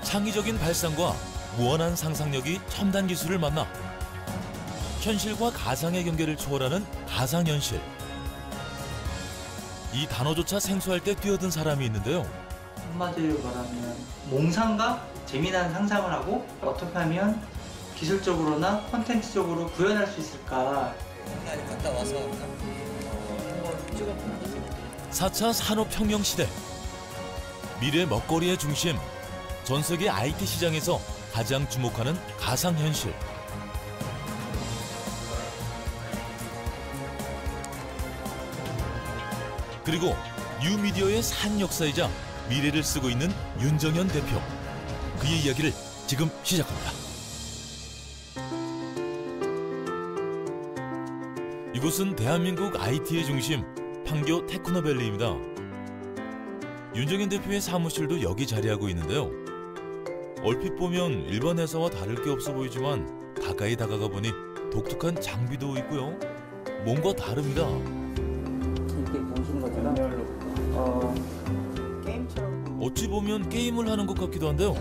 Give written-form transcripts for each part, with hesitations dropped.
창의적인 발상과 무한한 상상력이 첨단 기술을 만나 현실과 가상의 경계를 초월하는 가상현실. 이 단어조차 생소할 때 뛰어든 사람이 있는데요. 한마디로 말하면 몽상과 재미난 상상을 하고 어떻게 하면 기술적으로나 콘텐츠적으로 구현할 수 있을까. 갔다 와서 4차 산업혁명 시대. 미래 먹거리의 중심. 전 세계 IT 시장에서 가장 주목하는 가상현실. 그리고 뉴미디어의 산 역사이자 미래를 쓰고 있는 윤정현 대표. 그의 이야기를 지금 시작합니다. 이곳은 대한민국 IT의 중심 판교 테크노밸리입니다. 윤정현 대표의 사무실도 여기 자리하고 있는데요. 얼핏 보면 일반 회사와 다를 게 없어 보이지만 가까이 다가가 보니 독특한 장비도 있고요. 뭔가 다릅니다. 이렇게 보신 것처럼 게임처럼 어찌 보면 게임을 하는 것 같기도 한데요.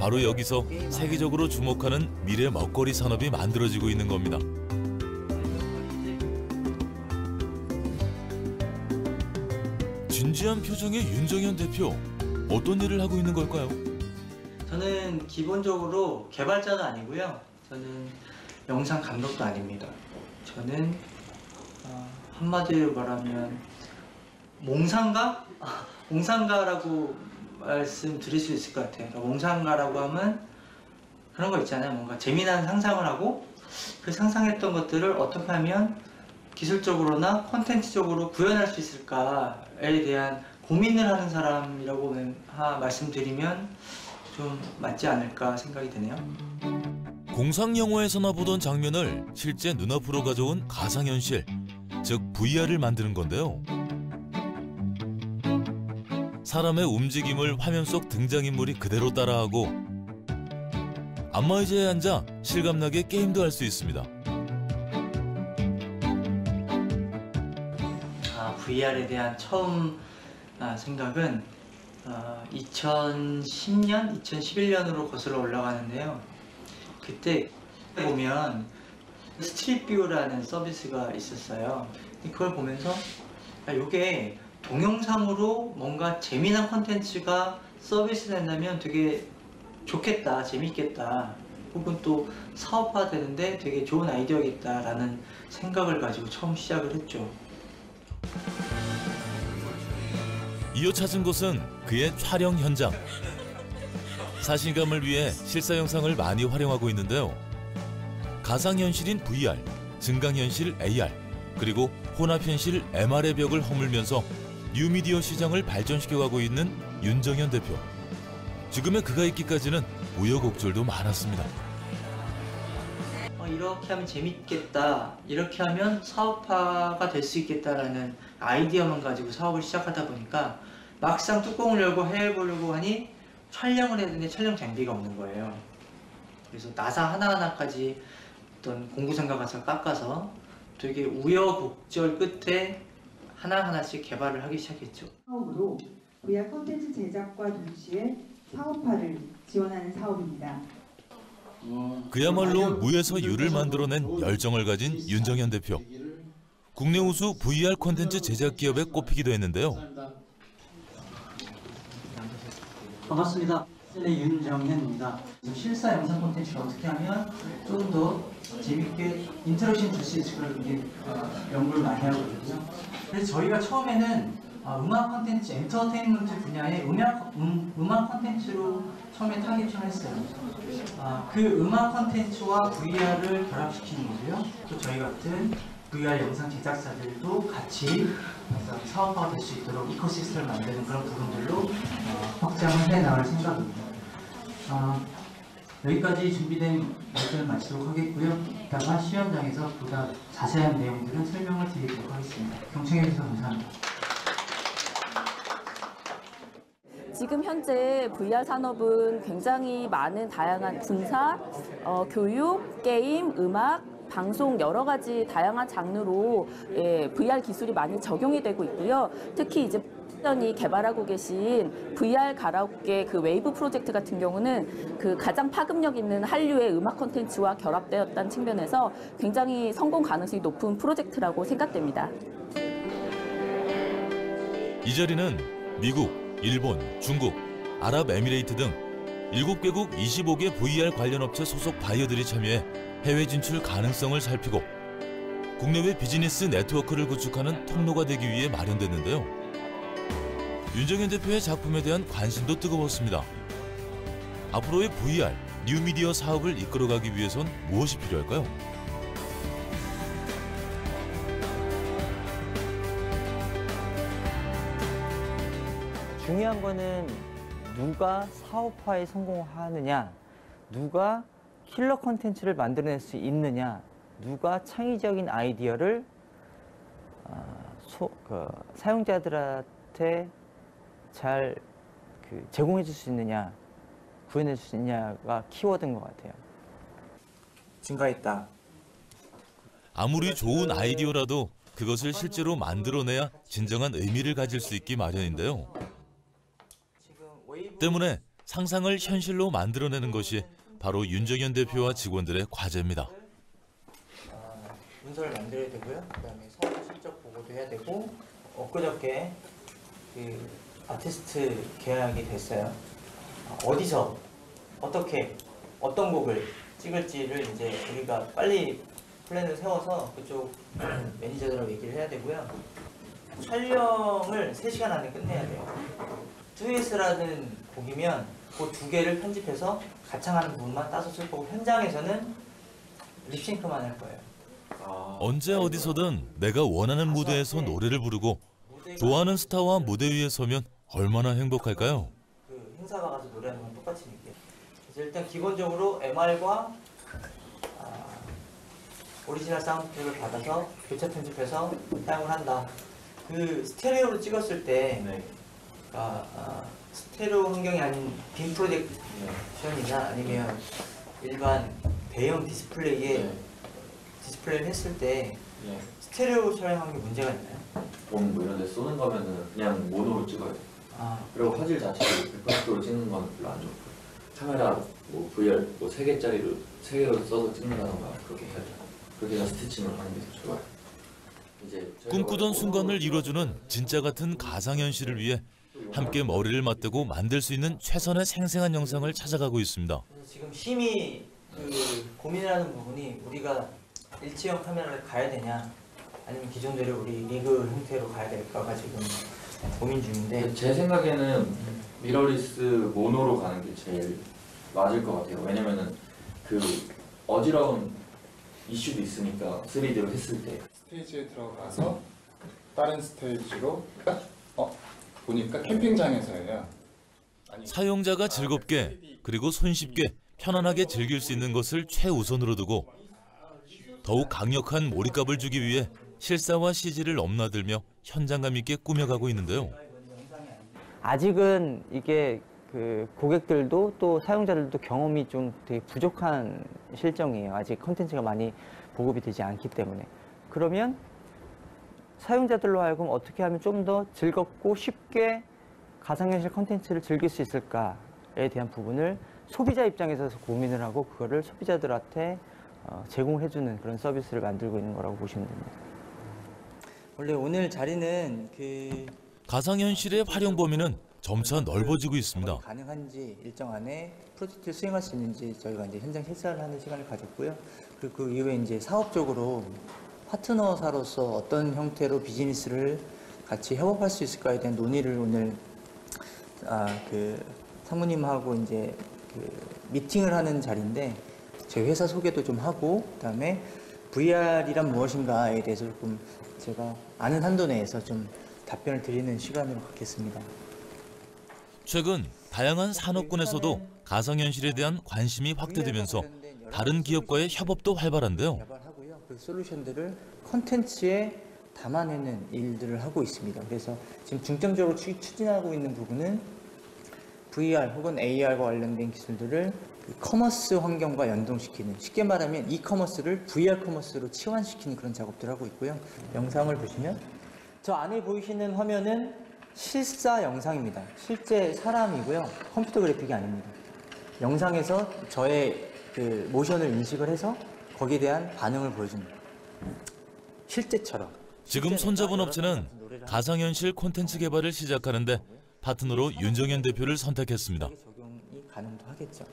바로 여기서 세계적으로 주목하는 미래 먹거리 산업이 만들어지고 있는 겁니다. 진지한 표정의 윤정현 대표. 어떤 일을 하고 있는 걸까요? 저는 기본적으로 개발자도 아니고요. 저는 영상 감독도 아닙니다. 저는 한마디로 말하면 몽상가? 몽상가라고 말씀드릴 수 있을 것 같아요. 그러니까 몽상가라고 하면 그런 거 있잖아요. 뭔가 재미난 상상을 하고 그 상상했던 것들을 어떻게 하면 기술적으로나 콘텐츠적으로 구현할 수 있을까에 대한 고민을 하는 사람이라고 말씀드리면 좀 맞지 않을까 생각이 드네요. 공상 영화에서나 보던 장면을 실제 눈앞으로 가져온 가상현실, 즉 VR을 만드는 건데요. 사람의 움직임을 화면 속 등장인물이 그대로 따라하고 안마의자에 앉아 실감나게 게임도 할 수 있습니다. VR에 대한 처음 생각은 2010년, 2011년으로 거슬러 올라가는데요. 그때 보면 스트릿뷰라는 서비스가 있었어요. 그걸 보면서 이게 동영상으로 뭔가 재미난 콘텐츠가 서비스된다면 되게 좋겠다, 재밌겠다, 혹은 또 사업화되는데 되게 좋은 아이디어겠다라는 생각을 가지고 처음 시작을 했죠. 이어 찾은 곳은 그의 촬영 현장. 사실감을 위해 실사 영상을 많이 활용하고 있는데요. 가상현실인 VR, 증강현실 AR, 그리고 혼합현실 MR의 벽을 허물면서 뉴미디어 시장을 발전시켜가고 있는 윤정현 대표. 지금의 그가 있기까지는 우여곡절도 많았습니다. 이렇게 하면 재밌겠다, 이렇게 하면 사업화가 될 수 있겠다라는 아이디어만 가지고 사업을 시작하다 보니까 막상 뚜껑을 열고 해보려고 하니 촬영을 해야 되는데 촬영 장비가 없는 거예요. 그래서 나사 하나하나까지 어떤 공구상가 가서 깎아서 되게 우여곡절 끝에 하나하나씩 개발을 하기 시작했죠. 처음으로 VR 콘텐츠 제작과 동시에 사업화를 지원하는 사업입니다. 그야말로 무에서 유를 만들어낸 열정을 가진 윤정현 대표. 국내 우수 VR 콘텐츠 제작 기업에 꼽히기도 했는데요. 반갑습니다. 윤정현입니다. 실사 영상 콘텐츠를 어떻게 하면 조금 더 재밌게 인터랙션 줄 수 있을까를 연구를 많이 하고 있거든요. 그래서 저희가 처음에는 음악 콘텐츠, 엔터테인먼트 분야의 음악 콘텐츠로 처음에 타겟팅을 했어요. 그 음악 콘텐츠와 VR을 결합시키는 거고요. 또 저희 같은 VR 영상 제작사들도 같이 사업화가 될 수 있도록 이코시스템을 만드는 그런 부분들로 확장을 해나갈 생각입니다. 여기까지 준비된 말씀을 마치도록 하겠고요. 이따가 시험장에서 보다 자세한 내용들은 설명을 드리도록 하겠습니다. 경청해 주셔서 감사합니다. 지금 현재 VR 산업은 굉장히 많은 다양한 군사, 교육, 게임, 음악, 방송 여러 가지 다양한 장르로 VR 기술이 많이 적용이 되고 있고요. 특히 이제 이 개발하고 계신 VR 가라오케 그 웨이브 프로젝트 같은 경우는 그 가장 파급력 있는 한류의 음악 콘텐츠와 결합되었다는 측면에서 굉장히 성공 가능성이 높은 프로젝트라고 생각됩니다. 이 자리는 미국, 일본, 중국, 아랍에미레이트 등 7개국 25개 VR 관련 업체 소속 바이어들이 참여해 해외 진출 가능성을 살피고 국내외 비즈니스 네트워크를 구축하는 통로가 되기 위해 마련됐는데요. 윤정현 대표의 작품에 대한 관심도 뜨거웠습니다. 앞으로의 VR, 뉴미디어 사업을 이끌어가기 위해선 무엇이 필요할까요? 중요한 거는 누가 사업화에 성공하느냐, 누가 킬러 콘텐츠를 만들어낼 수 있느냐, 누가 창의적인 아이디어를 사용자들한테 잘 제공해 줄 수 있느냐, 구현해 줄 수 있느냐가 키워드인 것 같아요. 증가했다. 아무리 좋은 아이디어라도 그것을 실제로 만들어내야 진정한 의미를 가질 수 있기 마련인데요. 때문에 상상을 현실로 만들어내는 것이 바로 윤정현 대표와 직원들의 과제입니다. 문서를 만들어야 되고요. 그다음에 사업 실적 보고도 해야 되고, 엊그저께 그 아티스트 계약이 됐어요. 어디서 어떻게 어떤 곡을 찍을지를 이제 우리가 빨리 플랜을 세워서 그쪽 매니저들하고 얘기를 해야 되고요. 촬영을 3시간 안에 끝내야 돼요. 듀엣이라는 곡이면 그 2개를 편집해서 가창하는 부분만 따서 쓸 거고, 현장에서는 립싱크만 할 거예요. 언제 어디서든 내가 원하는 무대에서 노래를 부르고 좋아하는 스타와 무대 위에 서면 얼마나 행복할까요? 그 행사 가서 노래하는 건 똑같이 느껴요. 그래서 일단 기본적으로 MR과 오리지널 사운드 트랙을 받아서 교차 편집해서 사용을 한다. 그 스테레오로 찍었을 때 스테레오 환경이 아닌 빔 프로젝션이나 아니면 일반 대형 디스플레이에 디스플레이를 했을 때 스테레오 촬영한 게 문제가 있나요? 봄 뭐 이런 데 쏘는 거면은 그냥 모노로 찍어야 돼. 그리고 화질 자체를 180도로 찍는 건 별로 안 좋고, 카메라 뭐 VR 뭐 3개짜리로 3개로 써서 찍는다던가 그렇게 해야 돼. 그렇게 해서 스티칭을 하는 게 더 좋아요. 이제 꿈꾸던 순간을 이뤄주는 진짜 같은 가상현실을 위해 함께 머리를 맞대고 만들 수 있는 최선의 생생한 영상을 찾아가고 있습니다. 지금 심히 고민하는 부분이, 우리가 일체형 카메라를 가야 되냐, 아니면 기존대로 우리 리그 형태로 가야 될까가 지금 고민 중인데, 제 생각에는 미러리스 모노로 가는 게 제일 맞을 것 같아요. 왜냐면은 그 어지러운 이슈도 있으니까 3D로 했을 때 스테이지에 들어가서 다른 스테이지로 보니까 캠핑장에서예요. 사용자가 즐겁게 그리고 손쉽게 편안하게 즐길 수 있는 것을 최우선으로 두고 더욱 강력한 몰입감을 주기 위해 실사와 CG를 넘나들며 현장감 있게 꾸며가고 있는데요. 아직은 이게 그 고객들도 또 사용자들도 경험이 좀 되게 부족한 실정이에요. 아직 컨텐츠가 많이 보급이 되지 않기 때문에. 그러면 사용자들로 하여금 어떻게 하면 좀 더 즐겁고 쉽게 가상현실 컨텐츠를 즐길 수 있을까에 대한 부분을 소비자 입장에서 고민을 하고, 그거를 소비자들한테 제공해주는 그런 서비스를 만들고 있는 거라고 보시면 됩니다. 원래 오늘 자리는 가상현실의 활용 범위는 점차 넓어지고 있습니다. 가능한지, 일정 안에 프로젝트를 수행할 수 있는지 저희가 이제 현장 실사를 하는 시간을 가졌고요. 그리고 그 이후에 이제 사업적으로 파트너사로서 어떤 형태로 비즈니스를 같이 협업할 수 있을까에 대한 논의를 오늘 상무님하고 이제 미팅을 하는 자리인데, 저희 회사 소개도 좀 하고, 그다음에 VR이란 무엇인가에 대해서 조금 제가 아는 한도 내에서 좀 답변을 드리는 시간으로 갖겠습니다. 최근 다양한 산업군에서도 가상현실에 대한 관심이 확대되면서 다른 기업과의 협업도 활발한데요. 개발하고요. 그 솔루션들을 컨텐츠에 담아내는 일들을 하고 있습니다. 그래서 지금 중점적으로 추진하고 있는 부분은 VR 혹은 AR과 관련된 기술들을 그 커머스 환경과 연동시키는, 쉽게 말하면 이커머스를 VR 커머스로 치환시키는 그런 작업들을 하고 있고요. 영상을 보시면 저 안에 보이시는 화면은 실사 영상입니다. 실제 사람이고요. 컴퓨터 그래픽이 아닙니다. 영상에서 저의 그 모션을 인식을 해서 거기에 대한 반응을 보여줍니다. 실제처럼. 지금 손잡은 업체는 가상현실 콘텐츠 개발을 시작하는데 파트너로 윤정현 대표를 선택했습니다. 적용이 가능도 하겠죠.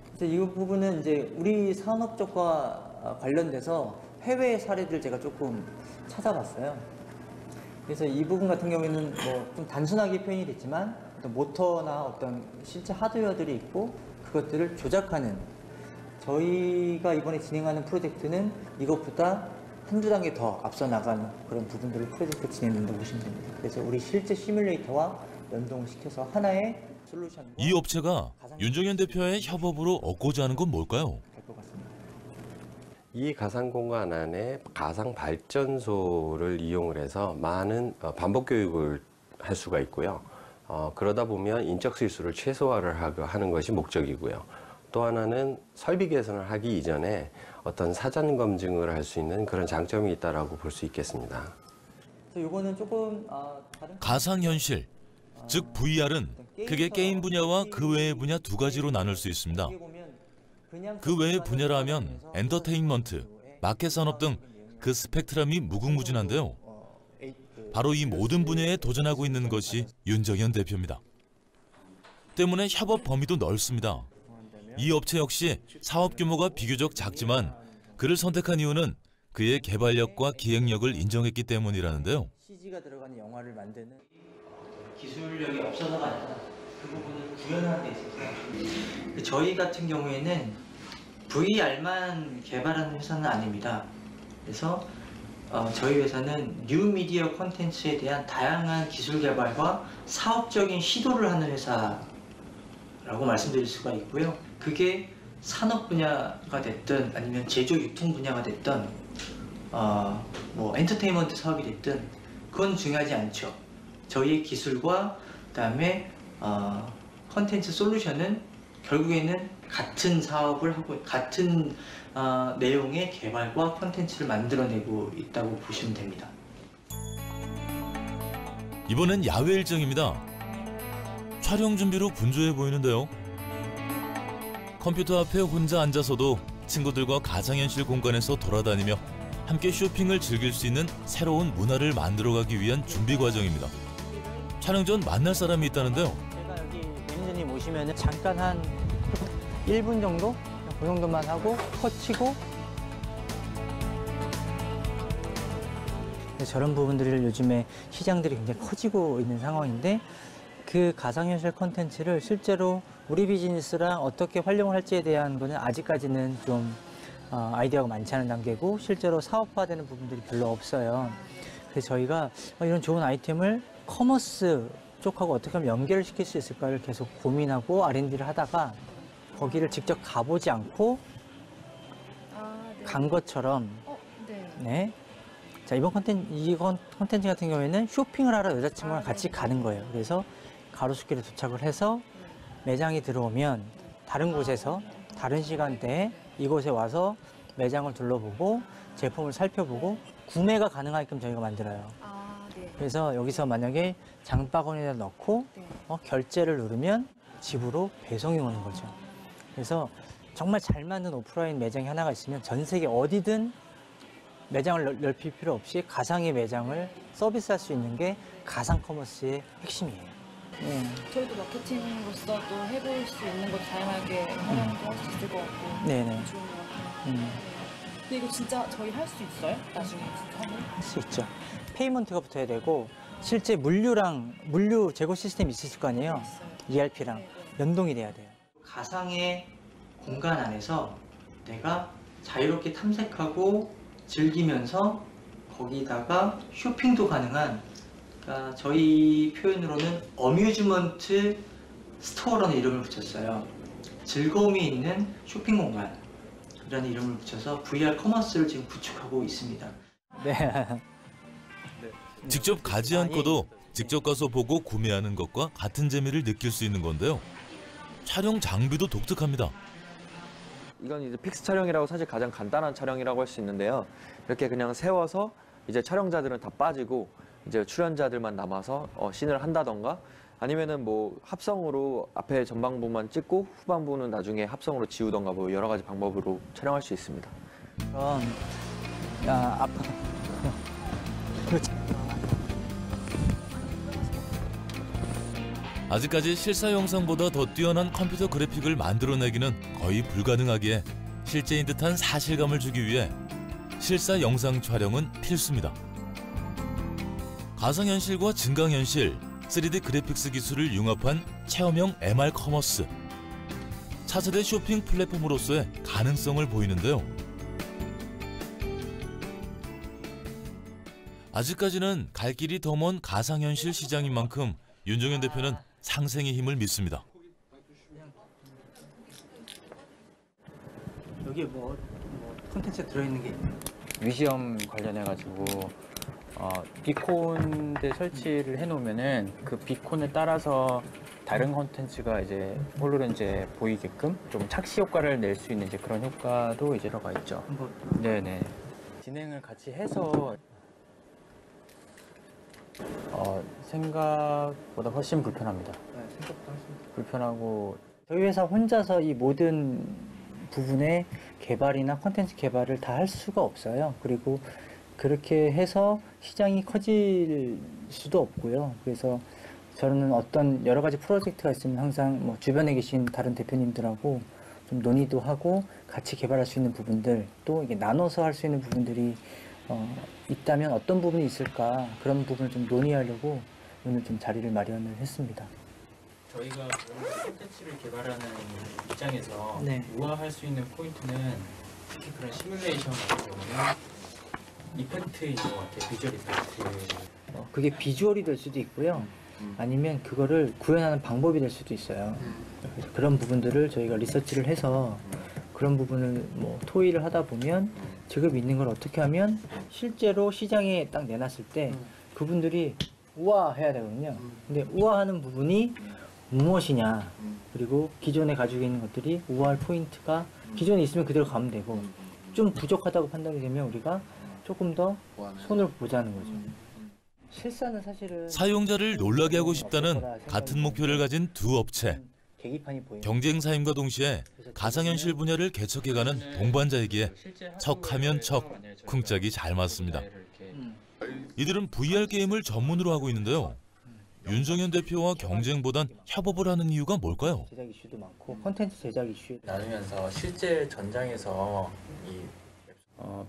그래서 이 부분은 이제 우리 산업 쪽과 관련돼서 해외 사례들 제가 조금 찾아봤어요. 그래서 이 부분 같은 경우에는 뭐 좀 단순하게 표현이 됐지만 어떤 모터나 어떤 실제 하드웨어들이 있고 그것들을 조작하는, 저희가 이번에 진행하는 프로젝트는 이것보다 한두 단계 더 앞서 나가는 그런 부분들을 프로젝트 진행된다고 보시면 됩니다. 그래서 우리 실제 시뮬레이터와 연동을 시켜서 하나의 솔루션. 이 업체가 윤정현 대표의 협업으로 얻고자 하는 건 뭘까요? 될것 같습니다. 이 가상공간 안에 가상 발전소를 이용을 해서 많은 반복 교육을 할 수가 있고요. 그러다 보면 인적 실수를 최소화를 하는 것이 목적이고요. 또 하나는 설비 개선을 하기 이전에 어떤 사전 검증을 할 수 있는 그런 장점이 있다라고 볼 수 있겠습니다. 그래서 이거는 조금 다른 가상현실, 즉 VR은 크게 게임 분야와 그 외의 분야 두 가지로 나눌 수 있습니다. 그 외의 분야라 하면 엔터테인먼트, 마켓 산업 등 그 스펙트럼이 무궁무진한데요. 바로 이 모든 분야에 도전하고 있는 것이 윤정현 대표입니다. 때문에 협업 범위도 넓습니다. 이 업체 역시 사업 규모가 비교적 작지만 그를 선택한 이유는 그의 개발력과 기획력을 인정했기 때문이라는데요. CG가 들어가는 영화를 만드는 기술력이 없어서가 아니라 그 부분을 구현하는 데 있어서 저희 같은 경우에는 VR만 개발하는 회사는 아닙니다. 그래서 저희 회사는 뉴미디어 콘텐츠에 대한 다양한 기술 개발과 사업적인 시도를 하는 회사라고 말씀드릴 수가 있고요. 그게 산업 분야가 됐든 아니면 제조 유통 분야가 됐든 뭐 엔터테인먼트 사업이 됐든 그건 중요하지 않죠. 저희의 기술과 그다음에 콘텐츠 솔루션은 결국에는 같은 사업을 하고 같은 내용의 개발과 콘텐츠를 만들어내고 있다고 보시면 됩니다. 이번엔 야외 일정입니다. 촬영 준비로 분주해 보이는데요. 컴퓨터 앞에 혼자 앉아서도 친구들과 가상현실 공간에서 돌아다니며 함께 쇼핑을 즐길 수 있는 새로운 문화를 만들어가기 위한 준비 과정입니다. 촬영 전 만날 사람이 있다는데요. 제가 여기 매니저님 오시면 잠깐 한 1분 정도? 그 정도만 하고 컷 치고, 저런 부분들을 요즘에 시장들이 굉장히 커지고 있는 상황인데 그 가상현실 콘텐츠를 실제로 우리 비즈니스랑 어떻게 활용을 할지에 대한 거는 아직까지는 좀 아이디어가 많지 않은 단계고 실제로 사업화되는 부분들이 별로 없어요. 그래서 저희가 이런 좋은 아이템을 커머스 쪽하고 어떻게 하면 연결을 시킬 수 있을까를 계속 고민하고 R&D를 하다가 거기를 직접 가보지 않고 간 것처럼 네. 자, 이번 콘텐츠 같은 경우에는 쇼핑을 하러 여자친구랑 같이 가는 거예요. 그래서 가로수길에 도착을 해서 매장이 들어오면 다른 곳에서 다른 시간대에 이곳에 와서 매장을 둘러보고 제품을 살펴보고 구매가 가능하게끔 저희가 만들어요. 그래서 여기서 만약에 장바구니에 넣고 결제를 누르면 집으로 배송이 오는 거죠. 그래서 정말 잘 만든 오프라인 매장이 하나가 있으면 전 세계 어디든 매장을 넓힐 필요 없이 가상의 매장을 서비스할 수 있는 게 가상 커머스의 핵심이에요. 네. 저희도 마케팅으로서도 해볼 수 있는 것 다양하게 활용도 할 수 있을 것 같고 네네. 좋은 것 같아요. 근데 이거 진짜 저희 할 수 있어요? 나중에 진짜 하면? 할 수 있죠. 페이먼트가 붙어야 되고 실제 물류 제고 시스템이 있을 거 아니에요. ERP랑 연동이 돼야 돼요. 가상의 공간 안에서 내가 자유롭게 탐색하고 즐기면서 거기다가 쇼핑도 가능한, 그러니까 저희 표현으로는 어뮤즈먼트 스토어라는 이름을 붙였어요. 즐거움이 있는 쇼핑 공간이라는 이름을 붙여서 VR 커머스를 지금 구축하고 있습니다. 네. 직접 가지 않고도 직접 가서 보고 구매하는 것과 같은 재미를 느낄 수 있는 건데요. 촬영 장비도 독특합니다. 이건 이제 픽스 촬영이라고 사실 가장 간단한 촬영이라고 할 수 있는데요. 이렇게 그냥 세워서 이제 촬영자들은 다 빠지고 이제 출연자들만 남아서 씬을 한다던가 아니면은 뭐 합성으로 앞에 전방부만 찍고 후반부는 나중에 합성으로 지우던가 뭐 여러 가지 방법으로 촬영할 수 있습니다. 그럼 야 아빠 그렇지. 아직까지 실사 영상보다 더 뛰어난 컴퓨터 그래픽을 만들어내기는 거의 불가능하기에 실제인 듯한 사실감을 주기 위해 실사 영상 촬영은 필수입니다. 가상현실과 증강현실, 3D 그래픽스 기술을 융합한 체험형 MR 커머스. 차세대 쇼핑 플랫폼으로서의 가능성을 보이는데요. 아직까지는 갈 길이 더 먼 가상현실 시장인 만큼 윤종현 대표는 상생의 힘을 믿습니다. 여기 뭐 콘텐츠 들어있는 게 있나요? 뮤지엄 관련해가지고 비콘대 설치를 해놓으면은 그 비콘에 따라서 다른 콘텐츠가 이제 홀로렌즈에 보이게끔 좀 착시 효과를 낼 수 있는 이제 그런 효과도 이제 들어가 있죠. 네네. 진행을 같이 해서 생각보다 훨씬 불편합니다. 네, 생각보다 훨씬 불편하고 저희 회사 혼자서 이 모든 부분의 개발이나 콘텐츠 개발을 다 할 수가 없어요. 그리고 그렇게 해서 시장이 커질 수도 없고요. 그래서 저는 어떤 여러 가지 프로젝트가 있으면 항상 뭐 주변에 계신 다른 대표님들하고 좀 논의도 하고 같이 개발할 수 있는 부분들, 또 이게 나눠서 할 수 있는 부분들이 있다면 어떤 부분이 있을까, 그런 부분을 좀 논의하려고 오늘 좀 자리를 마련을 했습니다. 저희가 콘텐츠를 개발하는 입장에서 네. 우아할 수 있는 포인트는 특히 그런 시뮬레이션 같은 경우는 이펙트인 것 같아요. 비주얼 이펙트. 그게 비주얼이 될 수도 있고요. 아니면 그거를 구현하는 방법이 될 수도 있어요. 그래서 그런 부분들을 저희가 리서치를 해서 그런 부분을 뭐 토의를 하다 보면 지금 있는 걸 어떻게 하면 실제로 시장에 딱 내놨을 때 그분들이 우아해야 되거든요. 근데 우아하는 부분이 무엇이냐, 그리고 기존에 가지고 있는 것들이 우아할 포인트가 기존에 있으면 그대로 가면 되고, 좀 부족하다고 판단이 되면 우리가 조금 더 손을 보자는 거죠. 실사는 사실은 사용자를 놀라게 하고 싶다는 같은 목표를 가진 두 업체. 계기판이 보여요. 경쟁사임과 동시에 가상현실 분야를 개척해가는 동반자이기에 척하면 척, 쿵짝이 잘 맞습니다. 이들은 VR 게임을 전문으로 하고 있는데요. 윤종현 대표와 경쟁보단 협업을 하는 이유가 뭘까요? 제작 이슈도 많고 콘텐츠 제작 이슈 나누면서 실제 전장에서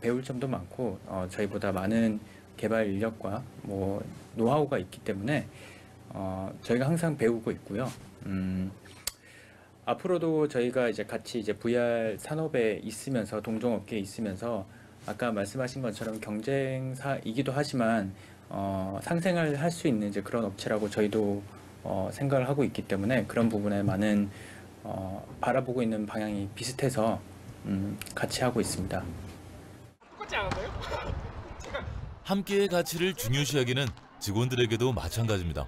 배울 점도 많고 저희보다 많은 개발 인력과 뭐 노하우가 있기 때문에 저희가 항상 배우고 있고요. 앞으로도 저희가 이제 같이 이제 VR 산업에 있으면서 동종업계에 있으면서 아까 말씀하신 것처럼 경쟁사이기도 하지만 상생을 할 수 있는 이제 그런 업체라고 저희도 생각을 하고 있기 때문에 그런 부분에 많은 바라보고 있는 방향이 비슷해서 같이 하고 있습니다. 똑같지 않았나요? 함께의 가치를 중요시하기는 직원들에게도 마찬가지입니다.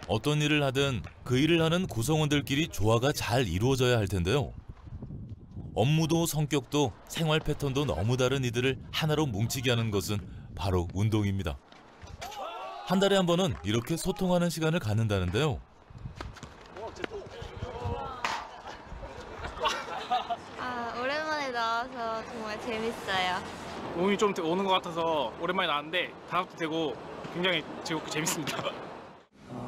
어떤 일을 하든 그 일을 하는 구성원들끼리 조화가 잘 이루어져야 할 텐데요. 업무도 성격도 생활 패턴도 너무 다른 이들을 하나로 뭉치게 하는 것은 바로 운동입니다. 한 달에 한 번은 이렇게 소통하는 시간을 갖는다는데요. 오랜만에 나와서 정말 재밌어요. 몸이 좀 오는 것 같아서 오랜만에 나왔는데 단합도 되고 굉장히 즐겁고 재밌습니다.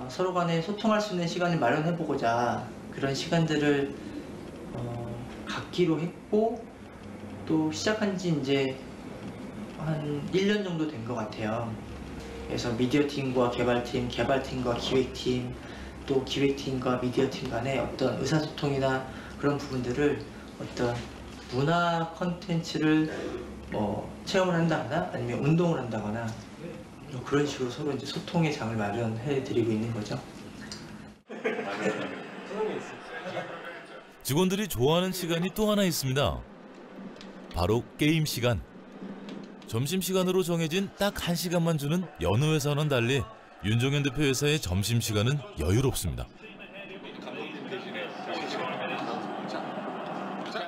서로 간에 소통할 수 있는 시간을 마련해보고자 그런 시간들을 갖기로 했고, 또 시작한 지 이제 한 1년 정도 된 것 같아요. 그래서 미디어팀과 개발팀, 개발팀과 기획팀, 또 기획팀과 미디어팀 간의 어떤 의사소통이나 그런 부분들을 어떤 문화 컨텐츠를 체험을 한다거나 아니면 운동을 한다거나 그런 식으로 서로 이제 소통의 장을 마련해 드리고 있는 거죠. 직원들이 좋아하는 시간이 또 하나 있습니다. 바로 게임 시간. 점심시간으로 정해진 딱 1시간만 주는 여느 회사와는 달리 윤종현 대표 회사의 점심시간은 여유롭습니다.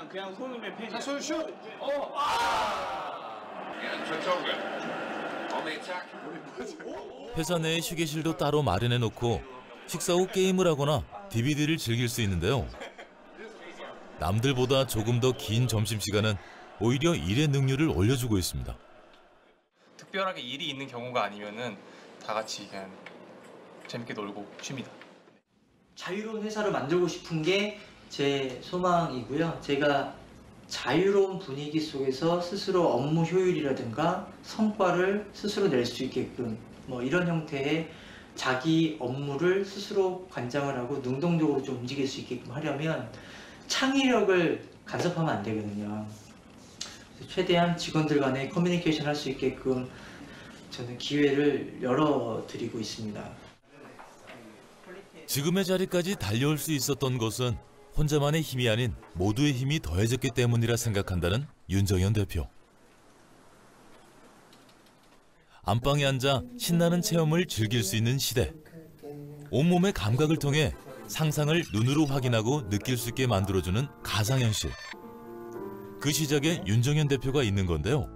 그냥 손으로 손 슛! 회사 내에 휴게실도 따로 마련해 놓고 식사 후 게임을 하거나 DVD를 즐길 수 있는데요. 남들보다 조금 더 긴 점심시간은 오히려 일의 능률을 올려주고 있습니다. 특별하게 일이 있는 경우가 아니면은 다 같이 그냥 재밌게 놀고 쉽니다. 자유로운 회사를 만들고 싶은 게 제 소망이고요. 제가 자유로운 분위기 속에서 스스로 업무 효율이라든가 성과를 스스로 낼 수 있게끔 뭐 이런 형태의 자기 업무를 스스로 관장을 하고 능동적으로 좀 움직일 수 있게끔 하려면 창의력을 간섭하면 안 되거든요. 최대한 직원들 간에 커뮤니케이션 할 수 있게끔 저는 기회를 열어드리고 있습니다. 지금의 자리까지 달려올 수 있었던 것은 혼자만의 힘이 아닌 모두의 힘이 더해졌기 때문이라 생각한다는 윤정현 대표. 안방에 앉아 신나는 체험을 즐길 수 있는 시대. 온몸의 감각을 통해 상상을 눈으로 확인하고 느낄 수 있게 만들어주는 가상현실. 그 시작에 윤정현 대표가 있는 건데요.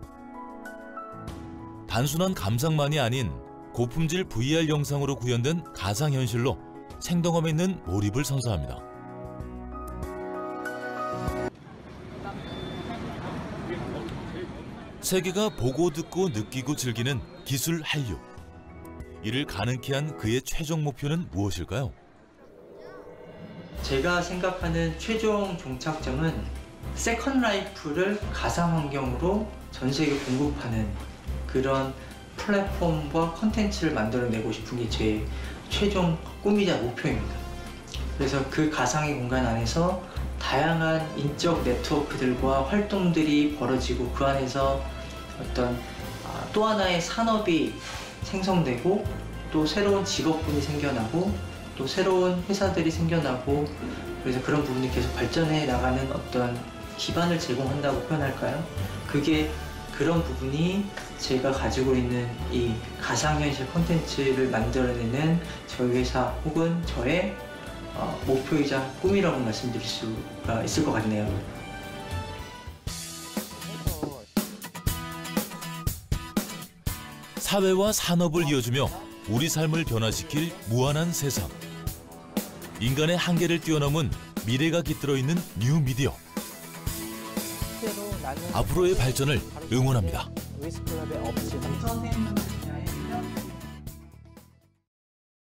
단순한 감상만이 아닌 고품질 VR 영상으로 구현된 가상현실로 생동감 있는 몰입을 선사합니다. 세계가 보고 듣고 느끼고 즐기는 기술 한류. 이를 가능케 한 그의 최종 목표는 무엇일까요? 제가 생각하는 최종 종착점은 세컨 라이프를 가상 환경으로 전 세계에 공급하는 그런 플랫폼과 컨텐츠를 만들어내고 싶은 게 제 최종 꿈이자 목표입니다. 그래서 그 가상의 공간 안에서 다양한 인적 네트워크들과 활동들이 벌어지고 그 안에서 어떤 또 하나의 산업이 생성되고 또 새로운 직업군이 생겨나고 또 새로운 회사들이 생겨나고 그래서 그런 부분이 계속 발전해 나가는 어떤 기반을 제공한다고 표현할까요? 그게 그런 부분이 제가 가지고 있는 이 가상현실 콘텐츠를 만들어내는 저희 회사 혹은 저의 목표이자 꿈이라고 말씀드릴 수가 있을 것 같네요. 사회와 산업을 이어주며 우리 삶을 변화시킬 무한한 세상. 인간의 한계를 뛰어넘은 미래가 깃들어 있는 뉴미디어. 앞으로의 발전을 응원합니다. 위스클럽의 업체